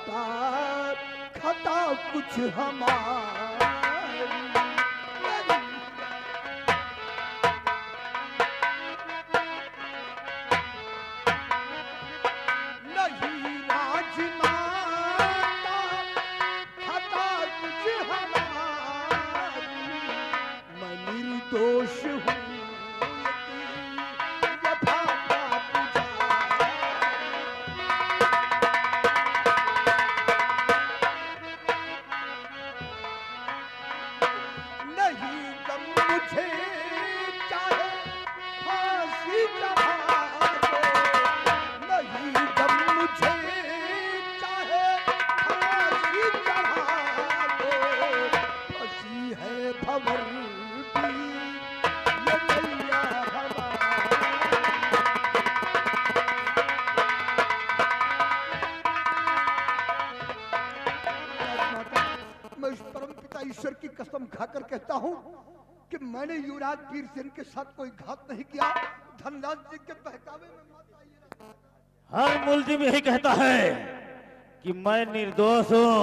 माता खता कुछ हमारी। नहीं राजमाता खता कुछ हमारी, मैं निर्दोष हूँ ईश्वर की कसम खाकर कहता हूं कि मैंने युवराज वीरसेन के साथ कोई घात नहीं किया। धनराज जी के बहकावे में मत आइए। हर मुल्जिम यही कहता है कि मैं निर्दोष हूं,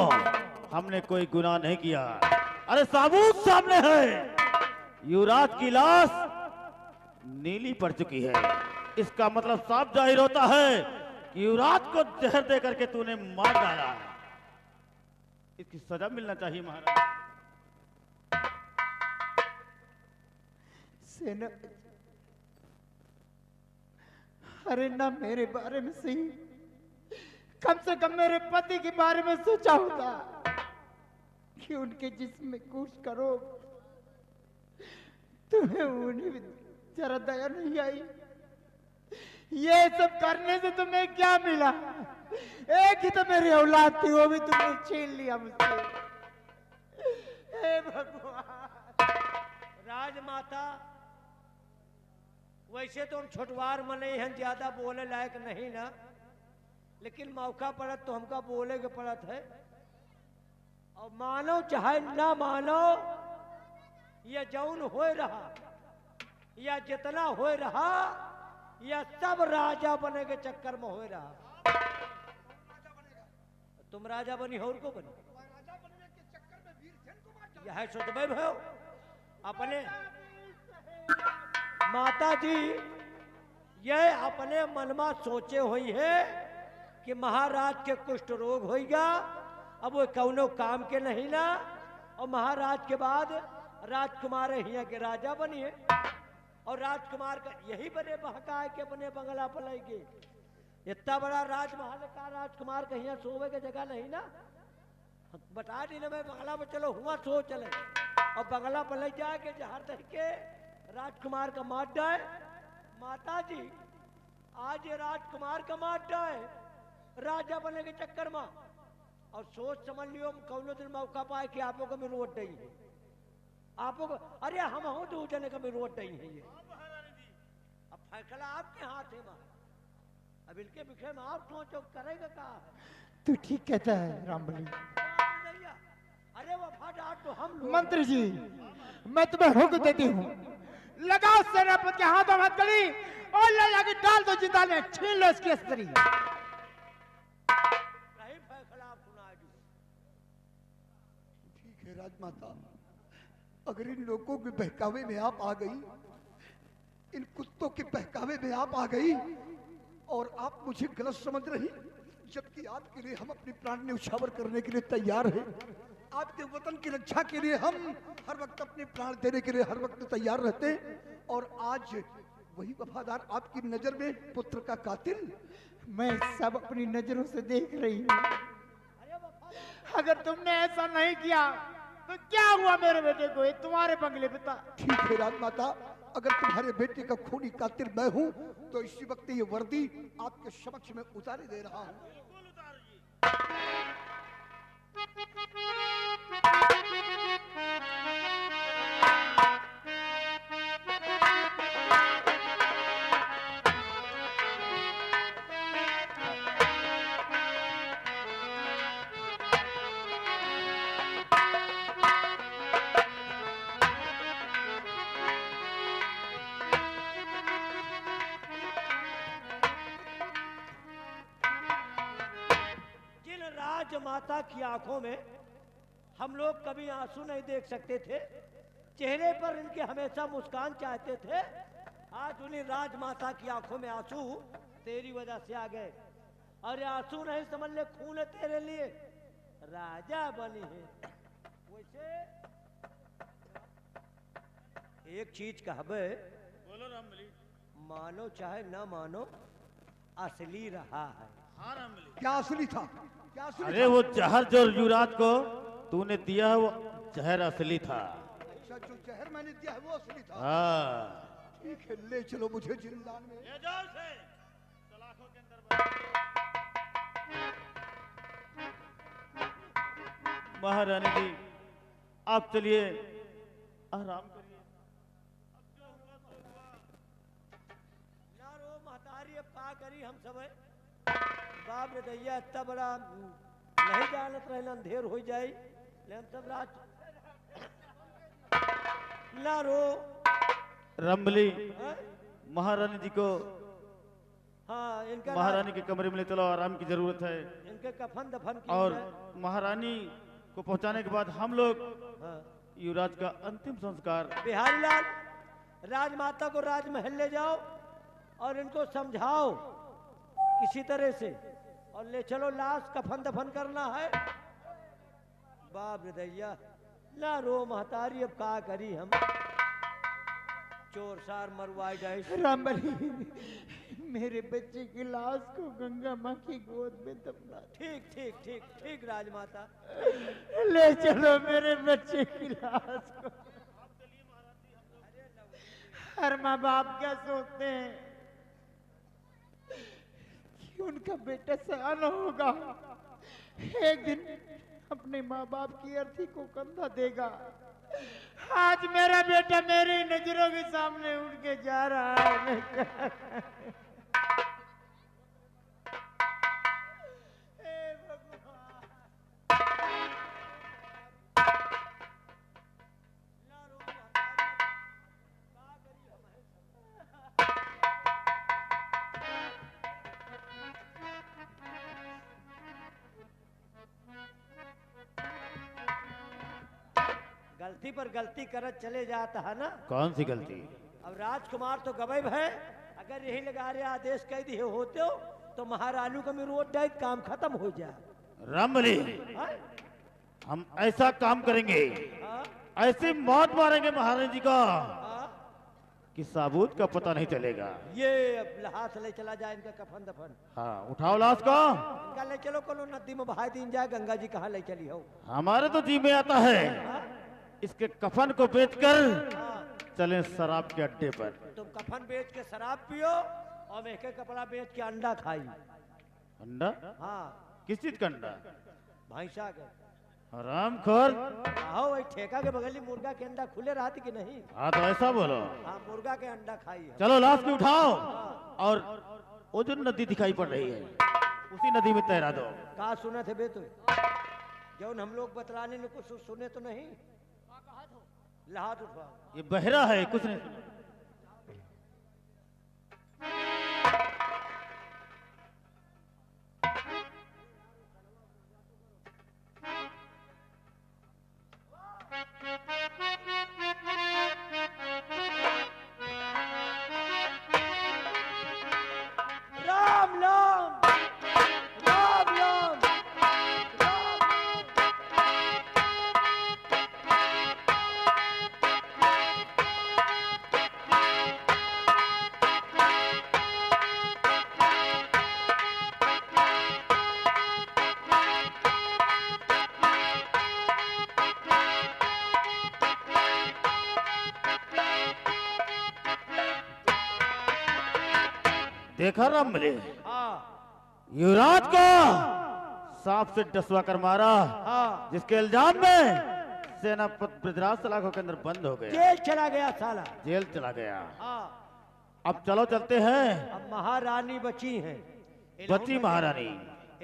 हमने कोई गुनाह नहीं किया। अरे सबूत सामने है, युवराज की लाश नीली पड़ चुकी है। इसका मतलब साफ जाहिर होता है कि युवराज को जहर दे करके तूने मार डाला है। इसकी सजा मिलना चाहिए महाराज। सेनापति, अरे ना मेरे बारे में सही, कम से कम मेरे पति के बारे में सोचा होता कि उनके जिस्म में कुछ करो। तुम्हें उन्हें जरा दया नहीं आई। ये सब करने से तुम्हें क्या मिला? एक ही तो मेरी औलाद थी, वो भी तुमने छीन लिया मुझसे। हे भगवान। राजमाता, वैसे तो हम छोटवार मने हैं, ज्यादा बोले लायक नहीं ना, लेकिन मौका पड़त तो हमका बोले के पड़त है। और मानो चाहे ना मानो, ये जौन हो रहा या जितना हो रहा, या सब राजा बने के चक्कर में हो रहा। तुम राजा बनी हो, को बनी यह सोचबे भयो अपने। माता जी ये अपने मन में सोचे हुई है कि महाराज के कुष्ठ रोग होगा, अब वो कौनो काम के नहीं ना, और महाराज के बाद राजकुमार हिया के राजा बनिए, और राजकुमार का यही बने बहकाए के अपने बंगला पर लाएंगे। इतना बड़ा राजमहल का राजकुमार का हिया सोवे के जगह नहीं ना, बता दी ना मैं बंगला पर चलो हुआ सो चले, और बंगला पर ले जाए के जहर दे के राजकुमार का मार डाए। माता जी आज ये राजकुमार का मार डाए राजा बनने के चक्कर में, और सोच समझ लियो कौनो दिन मौका पाए कि आपो को मेरी रोट नहीं है, आपो को। अरे हम हूं दो जने का मेरी रोट नहीं है। ये अब फैसला आपके हाथ है मां, अब इनके विषय में आप सोचो करेगा क्या। तू ठीक कहता है रामबली। अरे वफादार तो हम लोग। मंत्री जी, मैं तुम्हें हुक्म देती हूँ, लगाओ सेनापति के हाथों में हथकड़ी और ले जाके डाल दो चिता में, छीन लो इसकी अस्त्री। फैसला आप सुना दो। ठीक है राजमाता, अगर इन लोगों के बहकावे में आप आ गई, इन कुत्तों के बहकावे में आप आ गई, और आप मुझे गलत समझ रही, जबकि आपके लिए हम अपने प्राण न्यौछावर करने के लिए तैयार हैं। आपके वतन की रक्षा के लिए हम हर वक्त अपने प्राण देने के लिए हर वक्त तैयार रहते हैं। और आज वही वफादार आपकी नजर में पुत्र का कातिल, मैं सब अपनी नजरों से देख रही हूँ। अगर तुमने ऐसा नहीं किया तो क्या हुआ मेरे बेटे को? ये तुम्हारे बंगले पे था। ठीक है राजमाता, अगर तुम्हारे बेटे का खूनी कातिल मैं हूँ तो इसी वक्त ये वर्दी आपके समक्ष में उतारे दे रहा हूँ। राजमाता की आंखों में हम लोग कभी आंसू नहीं देख सकते थे, चेहरे पर इनके हमेशा मुस्कान चाहते थे। आज उन्हीं राजमाता की आंखों में आंसू तेरी वजह से आ गए। और ये आंसू नहीं समझ ले, खून है तेरे लिए, राजा बनी है। वैसे एक चीज कहबे, बोलो रामबली। मानो चाहे ना मानो, असली रहा है। हाँ रामबली। क्या असली था? क्या असली अरे वो जहर जो युवराज को तूने दिया है वो जहर असली था। अच्छा, जो जहर मैंने दिया है वो असली था। हाँ ठीक है, ले चलो मुझे जिंदान में। ले जाओ इसे, सलाखों के अंदर महारानी जी आप चलिए, आराम करिए। अब जो हुआ सो हुआ। ना रो महतारी, अब का करी हम सब है। बाप रे दैया, इतना बड़ा नहीं जानत रहे, अंधेर हो जाए, ले हम सब रात। ना रो रंबली, हैं? महारानी जी को हाँ, इनका महारानी के कमरे में ले चलो, आराम की जरूरत है। इनके कफन दफन की और महारानी को पहुंचाने के बाद हम लोग हाँ। युवराज का अंतिम संस्कार। बिहारी लाल, राजमाता को राजमहल ले जाओ और इनको समझाओ किसी तरह से, और ले चलो, लाश कफन दफन करना है। बाप रे दैया, ना रो महतारी, अब का करी हम, चोर सार मरवाई गए। रामबली, मेरे बच्चे की लाश को गंगा माँ की गोद में दफना ठीक ठीक ठीक ठीक राजमाता। ले चलो मेरे बच्चे की लाश को। हर माँ बाप क्या सोचते हैं कि उनका बेटा सयाना होगा, एक दिन अपने माँ बाप की अर्थी को कंधा देगा। आज मेरा बेटा मेरी नजरों के सामने उठ के जा रहा है। मैं क्या हे भगवान। ना रो महतारी, का करी हम है। गलती पर गलती करत चले जाता है ना। कौन सी गलती? अब राजकुमार तो गवैब है, अगर यही लगा रहे आदेश कह दिए होते हो तो महारानी को भी रोड डाइट काम खत्म हो जाए। रामबली, हाँ? हम ऐसा काम करेंगे, हाँ? ऐसी मौत मारेंगे महारानी जी का हाँ? कि साबूत का पता नहीं चलेगा। ये अब हाथ ले चला जाए इनका कफन दफन। हाँ, उठाओ लाश को। इनका ले चलो, कोनो नदी में बहा दिन जाए, गंगा जी कहाँ ले चली हो। हमारे तो जी में आता है हाँ? इसके कफन को बेचकर हाँ? चले शराब के अड्डे पर। तुम कफन बेच के शराब पियो और मैं के कपड़ा बेच के अंडा खाई। अंडा? हाँ, किस चीज का अंडा? भैंसा के। हरामखोर। आओ, वही ठेका के बगली मुर्गा के अंडा खुले रहती कि नहीं। हाँ तो ऐसा बोलो। हाँ, मुर्गा के अंडा खाई है। चलो लाश को उठाओ और वो जो नदी दिखाई पड़ रही है उसी नदी में तैरा दो। कहा सुना थे बे तू, जौन हम लोग बतलाने ने कुछ सुने तो नहीं। हाथ उठवा। ये बहरा है, कुछ नहीं सुना। राम राम राम राम देखा रामबली, हाँ युवराज को सांप से डसवा कर मारा, हाँ, जिसके इल्जाम में सेनापति बृहद्राज सलाखों के अंदर बंद हो गया, जेल चला गया साला। जेल चला गया। हाँ, अब चलो चलते हैं। अब महारानी बची हैं। बची महारानी।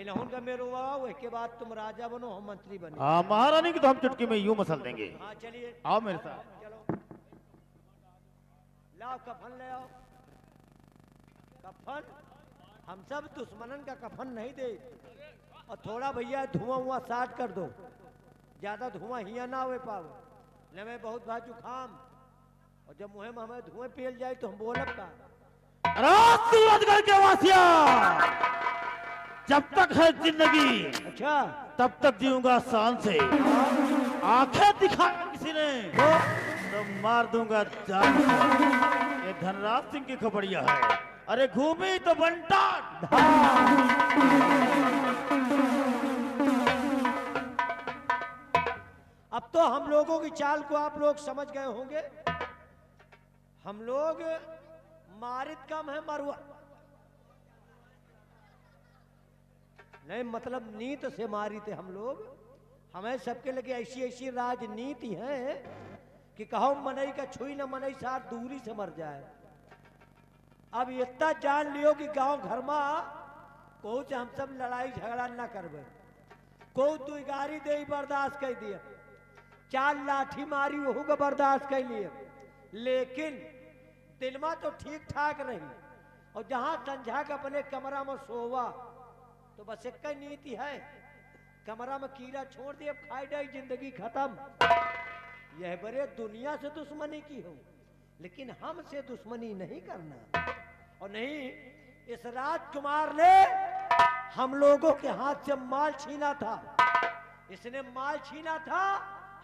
इन्हों का मेरो आओ, इसके बाद तुम राजा बनो, हम मंत्री बनो। हाँ, महारानी की तो हम चुटकी में यूं मसल देंगे। हाँ चलिए, आओ मेरे साथ। चलो लाओ कफन ले आओ। कफन हम सब दुश्मनन का कफन नहीं दे। और थोड़ा भैया धुआं हुआ साट कर दो, ज्यादा धुआं हिया ना हुए पावे, न में बहुत भाई जुखाम, और जब मुँह में हमें धुएं पेल जाए तो हम बोलब का। सूरजगढ़ के वासिया, जब तक है जिंदगी अच्छा तब तक जीऊंगा शान से। आंखें दिखाया किसी ने तो मार दूंगा जान से। ये धनराज सिंह की खबरिया है। अरे घूमी तो बंटा। अब तो हम लोगों की चाल को आप लोग समझ गए होंगे। हम लोग मारित कम है मरुआ नहीं, मतलब नीत से मारी थे हम लोग। हमें सबके लगे ऐसी ऐसी राजनीति है कि कहो मनई का छुई न मनई साथ दूरी से मर जाए। अब इतना जान लियो कि गांव घर में को से हम सब लड़ाई झगड़ा ना करबे, को तू गारी दे बर्दाश्त कर दिए, 4 लाठी मारी वहू का बर्दाश्त कर लिए, लेकिन दिल में तो ठीक ठाक रही। और जहां संझा के अपने कमरा में सोवा तो बस एक नीति है, कमरा में कीड़ा छोड़ दिए, खाई डाई जिंदगी खत्म। यह बड़े दुनिया से दुश्मनी की हो, लेकिन हमसे दुश्मनी नहीं करना। और नहीं, इस राजकुमार ने हम लोगों के हाथ से माल छीना था, इसने माल छीना था,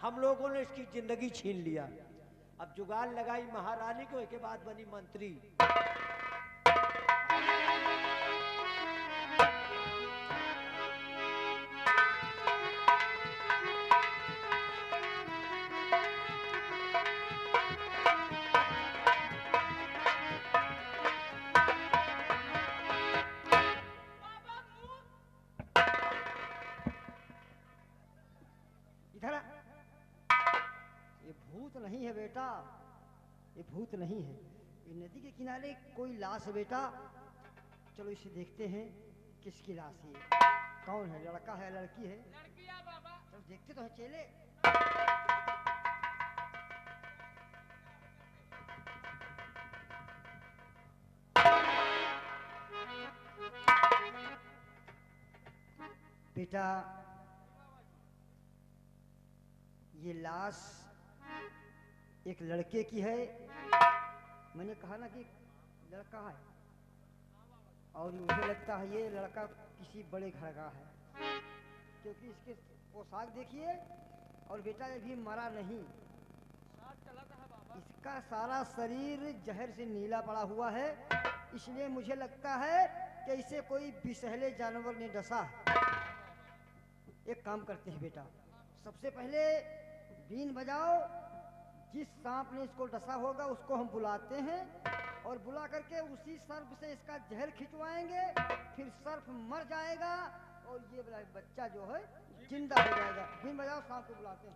हम लोगों ने इसकी जिंदगी छीन लिया। अब जुगाड़ लगाई महारानी को, इसके बाद बनी मंत्री। इधर आ। ये भूत नहीं है बेटा, ये भूत नहीं है, ये नदी के किनारे कोई लाश है बेटा। चलो इसे देखते हैं किसकी लाश है, कौन है, लड़का है लड़की है? लड़की है बाबा। चलो देखते तो है चेले। बेटा ये लाश एक लड़के की है। मैंने कहा ना कि लड़का है, और मुझे लगता है ये लड़का किसी बड़े घर का है, क्योंकि इसके पोशाक देखिए। और बेटा ये भी मरा नहीं, इसका सारा शरीर जहर से नीला पड़ा हुआ है, इसलिए मुझे लगता है कि इसे कोई विषैले जानवर ने डसा। एक काम करते हैं बेटा, सबसे पहले बीन बजाओ, जिस सांप ने इसको डसा होगा उसको हम बुलाते हैं, और बुला करके उसी सर्प से इसका जहर खिंचवाएंगे, फिर सर्प मर जाएगा और ये बच्चा जो है जिंदा हो जाएगा। बीन बजाओ, सांप को बुलाते हैं।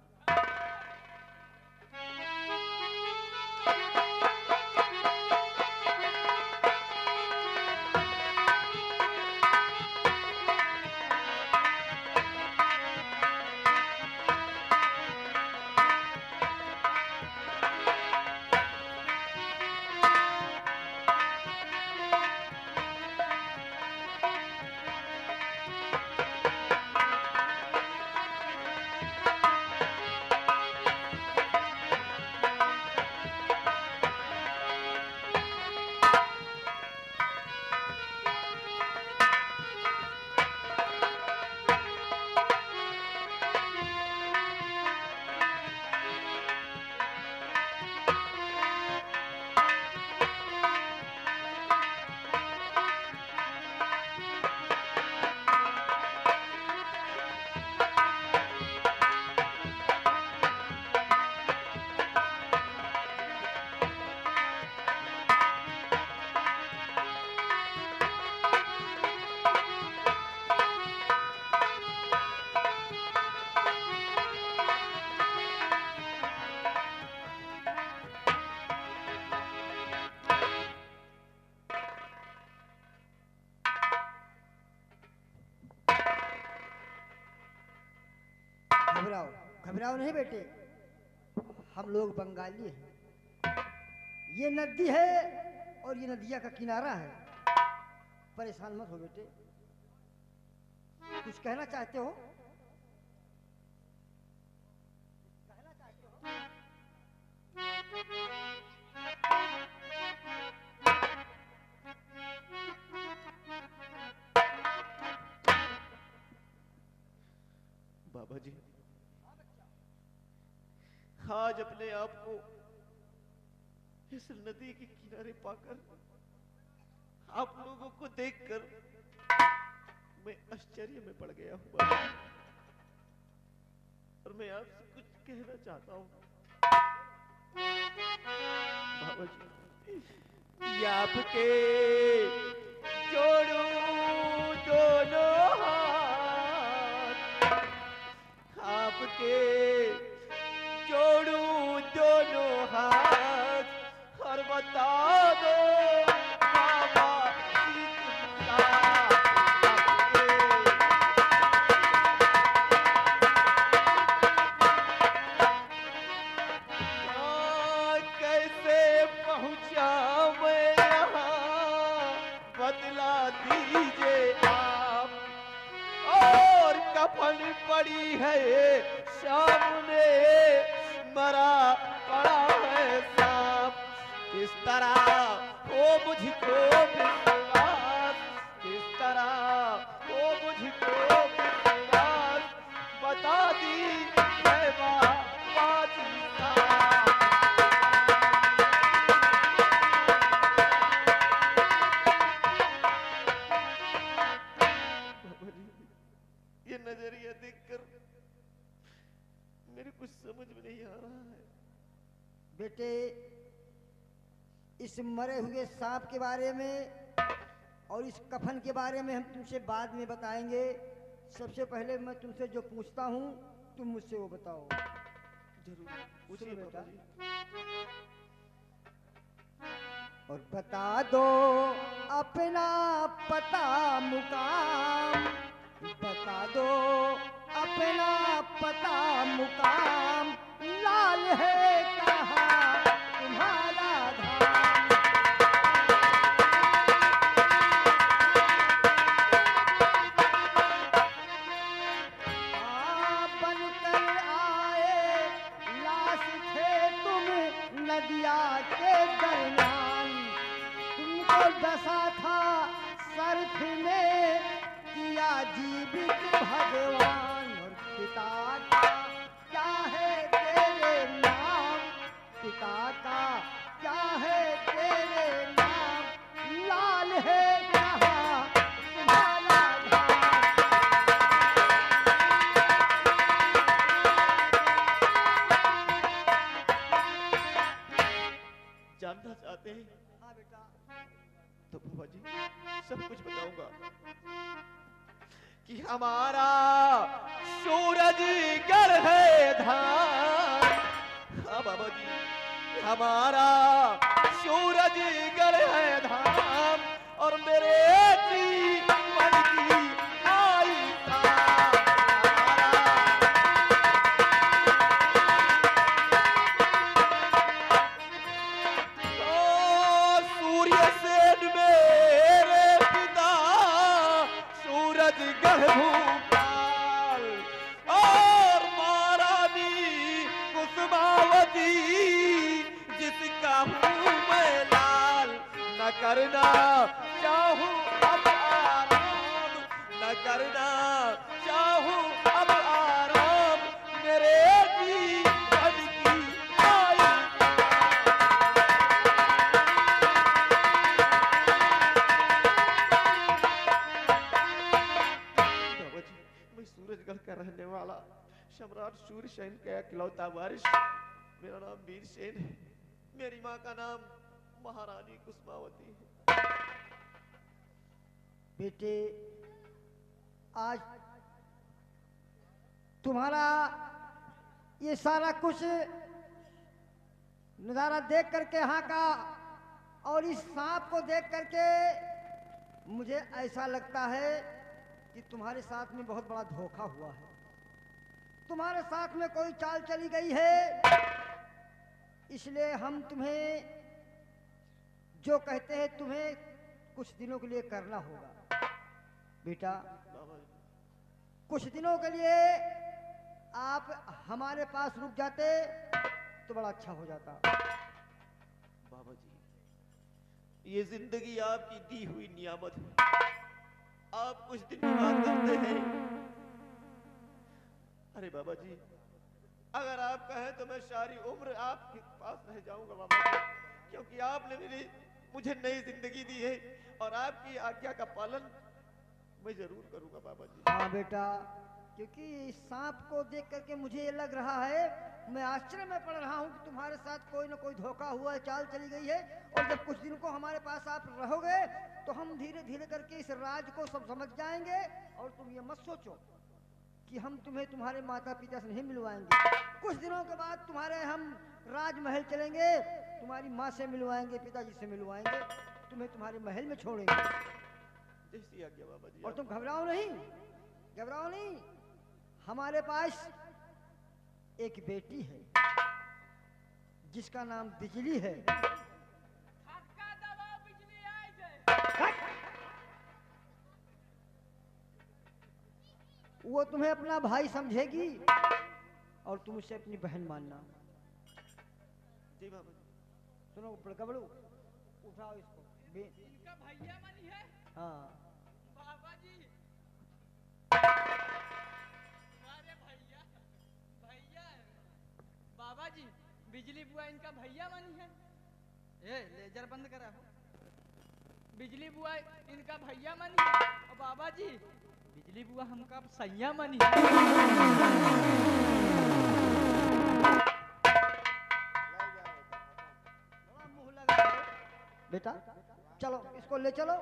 घबराओ घबराओ नहीं बेटे, हम लोग बंगाली हैं। ये नदी है और ये नदिया का किनारा है, परेशान मत हो बेटे। कुछ कहना चाहते हो? कहना चाहते हो? बाबा जी, आज अपने आप को इस नदी के किनारे पाकर, आप लोगों को देखकर मैं आश्चर्य में पड़ गया हूँ बाबा। और मैं आपसे कुछ कहना चाहता हूँ बाबा जी। ये आपके जोड़ू दोनों हाथ, आपके जोड़ू दोनों हाथ, और बता दो बाबा सीता कैसे पहुंचा मैं यहाँ, बतला दीजिए आप। और कफन पड़ी है सामने, मरा पड़ा है सांप। किस तरह हो मुझको विश्वास, किस तरह हो मुझको विश्वास, बता दी है बाबा जी साहब। ये नजरिया देखकर मेरे कुछ समझ में नहीं आ रहा है। बेटे, इस मरे हुए सांप के बारे में और इस कफन के बारे में हम तुमसे बाद में बताएंगे। सबसे पहले मैं तुमसे जो पूछता हूँ तुम मुझसे वो बताओ। जरूर पूछिए सुनो बेटा। बाबा जी। और बता दो अपना पता मुकाम, बता दो अपना पता मुकाम, लाल है कहाँ तुम्हारा धाम। बनकर आए लाश थे तुम नदिया के दरमियान, तुमको डसा था सर्फ में किया जीवित भगवान। और पिता का क्या है तेरे नाम, पिता का क्या है तेरे नाम, लाल है कहाँ तुम्हारा धाम। जानना चाहते हैं हाँ बेटा। तो बाबा जी सब कुछ बताऊंगा कि हमारा सूरज गर है धाम। हाँ बाबा जी, हमारा सूरज गर है धाम, और मेरे जीवन की आई शाम। सूर्य सेन मेरे पिता, सूरज गढ़ भूपाल, और महारानी कुसुमावती जिसका हूँ मैं लाल। न करना चाहूँ अब आराम, न करना चाहूँ अब आराम, मेरे जीवन की आई बाबा जी, मैं सूरजगढ़ का रहने वाला सम्राट सूर्यसेन का इकलौता वारिस, मेरा नाम वीरसेन है। मेरी माँ का नाम महारानी कुसुमावती है। बेटे, आज तुम्हारा ये सारा कुछ नज़ारा देख करके यहाँ का और इस सांप को देख करके मुझे ऐसा लगता है कि तुम्हारे साथ में बहुत बड़ा धोखा हुआ है। तुम्हारे साथ में कोई चाल चली गई है, इसलिए हम तुम्हें जो कहते हैं तुम्हें कुछ दिनों के लिए करना होगा बेटा। बाबा जी, कुछ दिनों के लिए आप हमारे पास रुक जाते तो बड़ा अच्छा हो जाता। बाबा जी, ये जिंदगी आपकी दी हुई नियामत है, आप कुछ दिन बात करते हैं। अरे बाबा जी, अगर आप कहें तो मैं सारी उम्र आपके पास रह जाऊंगा बाबा जी, क्योंकि आपने मुझे नई जिंदगी दी है और आपकी आज्ञा का पालन मैं जरूर करूंगा बाबा जी। हाँ बेटा, क्योंकि इस सांप को देख करके मुझे ये लग रहा है, मैं आश्चर्य में पड़ रहा हूँ कि तुम्हारे साथ कोई ना कोई धोखा हुआ है, चाल चली गई है। और जब कुछ दिन को हमारे पास आप रहोगे तो हम धीरे धीरे करके इस राज को सब समझ जाएंगे। और तुम ये मत सोचो कि हम तुम्हें तुम्हारे माता पिता से नहीं मिलवाएंगे। कुछ दिनों के बाद तुम्हारे हम राजमहल चलेंगे, तुम्हारी माँ से मिलवाएंगे, पिताजी से मिलवाएंगे, तुम्हें तुम्हारे महल में छोड़ेंगे। जैसी आज्ञा बाबा जी। और तुम घबराओ नहीं, घबराओ नहीं। हमारे पास एक बेटी है जिसका नाम बिजली है। वो तुम्हें अपना भाई समझेगी और तुम उसे अपनी बहन मानना। जी बाबा जी। सुनो गबड़ू, उठाओ इसको। इनका भैया मनी है। हाँ बाबा जी, अरे भैया, भैया है। बाबा जी, बिजली बुआ इनका भैया मनी है। ए लेजर बंद करा हो। बिजली बुआ इनका भैया मनी है। और बाबा जी, बिजली बुआ हमका सैया मनी है। मुंह लगा बेटा, चलो इसको ले चलो।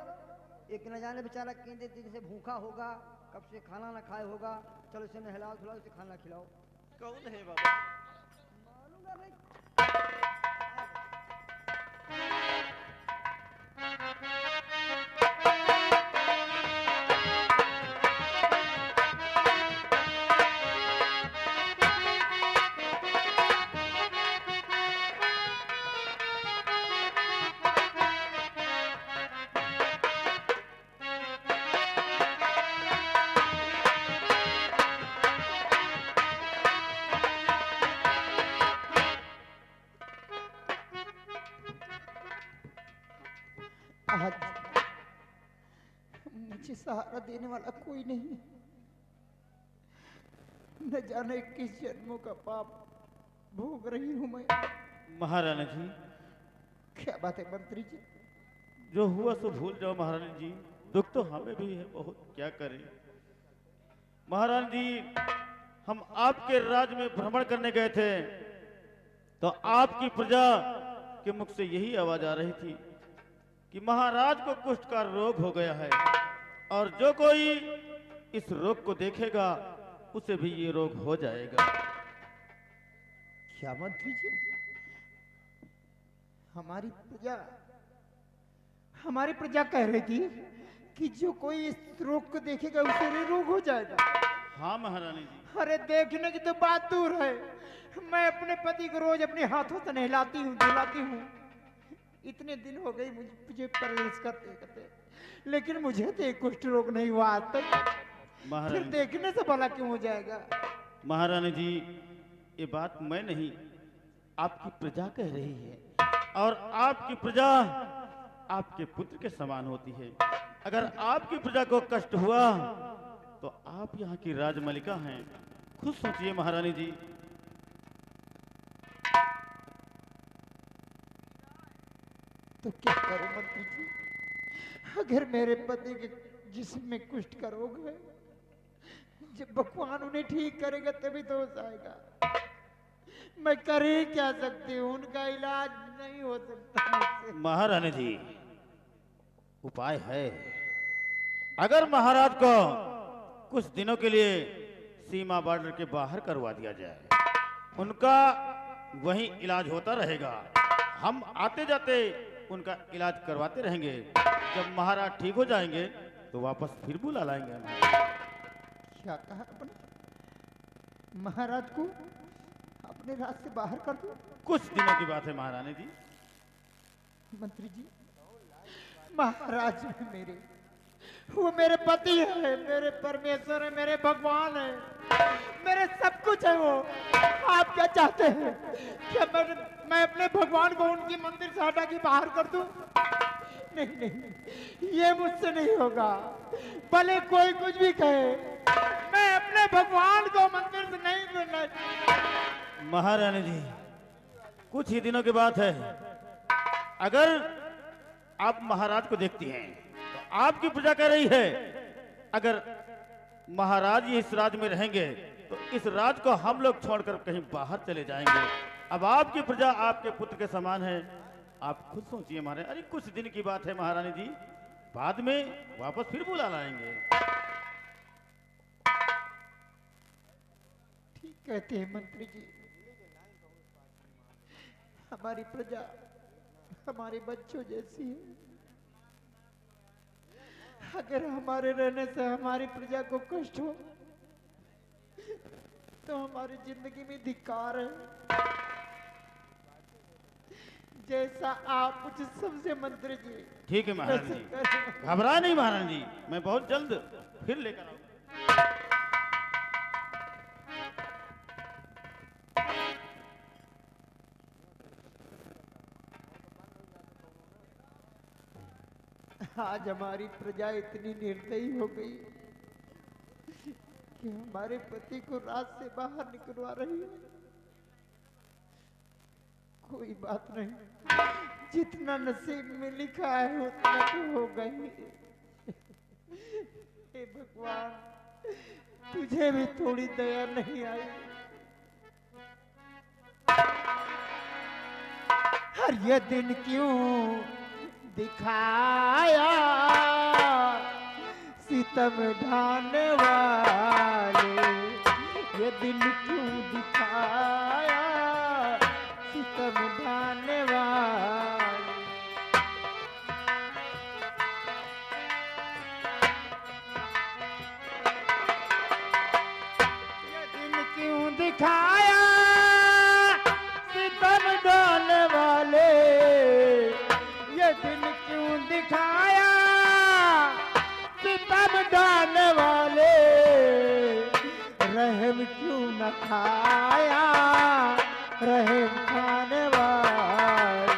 एक न जाने बेचारा कितने दिन से भूखा होगा, कब से खाना ना खाए होगा। चलो इसे नहलाओ धुलाओ, इसे खाना खिलाओ। कौन है बाबा? मालूंगा नहीं। आज मुझे सहारा देने वाला कोई नहीं। न जाने किस जन्मों का पाप भोग रही हूं मैं। महारानी जी, क्या बात है मंत्री जी? जो हुआ सो भूल जाओ महारानी जी। दुख तो हमें भी है बहुत, क्या करें। महारानी जी, हम आपके राज में भ्रमण करने गए थे तो आपकी प्रजा के मुख से यही आवाज आ रही थी कि महाराज को कुष्ठ का रोग हो गया है और जो कोई इस रोग को देखेगा उसे भी ये रोग हो जाएगा। क्या मंत्री जी, हमारी प्रजा कह रही थी कि जो कोई इस रोग को देखेगा उसे ये रोग हो जाएगा। हाँ महारानी जी। अरे देखने की तो बात दूर है, मैं अपने पति को रोज अपने हाथों से नहलाती हूँ, धुलाती हूँ। इतने दिन हो गए मुझे परवरिश करते करते, लेकिन मुझे तो एक कुष्ठ रोग नहीं हुआ आज तक। फिर महारानी देखने से भला क्यों हो जाएगा? महारानी जी, ये बात मैं नहीं, आपकी प्रजा कह रही है और आपकी प्रजा आपके पुत्र के समान होती है। अगर आपकी प्रजा को कष्ट हुआ तो आप यहाँ की राजमलिका हैं, खुद सोचिए महारानी जी। तो क्या करूं मंत्री जी? अगर मेरे पति के जिस्म में कुष्ठ का रोग है, जब भगवान उन्हें ठीक करेगा तभी तो हो जाएगा। मैं कर ही क्या सकती हूँ, उनका इलाज नहीं हो सकता मुझसे। महारानी जी, उपाय है। अगर महाराज को कुछ दिनों के लिए सीमा बॉर्डर के बाहर करवा दिया जाए, उनका वहीं इलाज होता रहेगा, हम आते जाते उनका इलाज करवाते रहेंगे। जब महाराज ठीक हो जाएंगे तो वापस फिर बुला लाएंगे। क्या कहा आपने? महाराज को अपने राज से बाहर कर दो? कुछ दिनों की बात है महारानी जी। मंत्री जी, महाराज भी मेरे, वो मेरे पति है, मेरे परमेश्वर है, मेरे भगवान है, मेरे सब कुछ है वो। आप क्या चाहते हैं? क्या मैं अपने भगवान को उनकी मंदिर से हटा के बाहर कर दूं? नहीं नहीं, ये मुझसे नहीं होगा। भले कोई कुछ भी कहे, मैं अपने भगवान को मंदिर से नहीं करना। महारानी जी, कुछ ही दिनों की बात है, अगर आप महाराज को देखती हैं तो आपकी प्रजा कह रही है अगर महाराज ही इस राज में रहेंगे तो इस राज को हम लोग छोड़कर कहीं बाहर चले जाएंगे। अब आपकी प्रजा आपके पुत्र के समान है, आप खुद सोचिए महाराज। अरे कुछ दिन की बात है महारानी जी, बाद में वापस फिर बुला लाएंगे। ठीक कहते हैं मंत्री जी, हमारी प्रजा हमारे बच्चों जैसी है। अगर हमारे रहने से हमारी प्रजा को कष्ट हो तो हमारी जिंदगी में धिक्कार है। जैसा आप मुझे समझे मंत्री जी। ठीक है महारानी जी, घबरा नहीं महारानी जी, मैं बहुत जल्द फिर लेकर आऊंगा। आज हमारी प्रजा इतनी निर्दयी हो गई कि हमारे पति को रात से बाहर निकलवा रही है। कोई बात नहीं, जितना नसीब में लिखा है उतना तो हो गई। हे भगवान, तुझे भी थोड़ी दया नहीं आई? हर ये दिन क्यों दिखाया सितम ढाने वाले, ये दिन क्यों दिखाया सितम ढाने वाले। ये दिन क्यों दिखाया सितम ढाने वाले, ये दिन क्यों दिखाया सितम ढाने वाले। रहम क्यों न खाया रहम खाने वाले।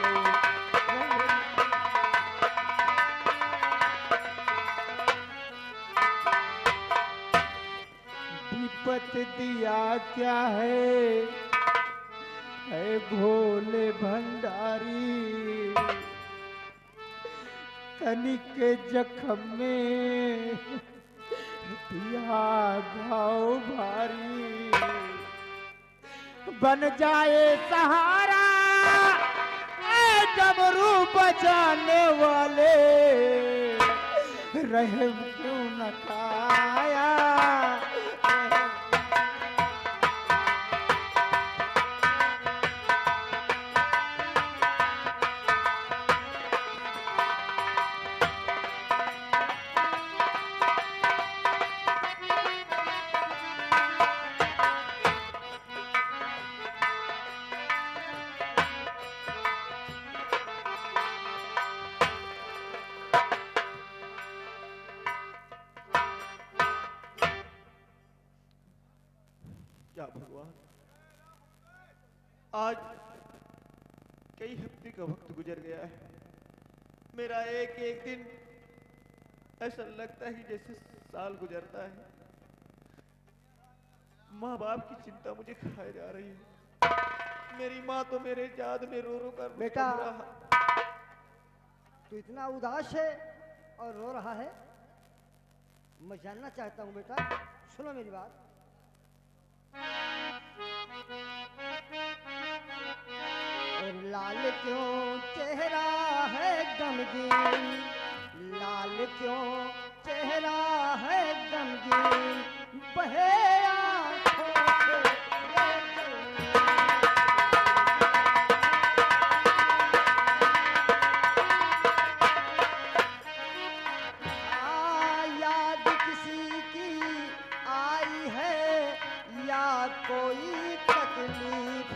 विपत दिया क्या है भोले भंडारी, तनिक जख्म में दिया घाव भारी। बन जाए सहारा डमरू बजाने वाले, रहम क्यों न खाया। क्या भगवान, आज कई हफ्ते का वक्त गुजर गया है। मेरा एक एक दिन ऐसा लगता है जैसे साल गुजरता है। माँ बाप की चिंता मुझे खाए जा रही है। मेरी माँ तो मेरे याद में रो रो कर बेटा, रहा। तू इतना उदास है और रो रहा है, मैं जानना चाहता हूँ बेटा। सुनो मेरी बात। लाल क्यों चेहरा है गमगीन, लाल क्यों चेहरा है गमगीन, बहे आँखों से याद किसी की आई है या कोई तकलीफ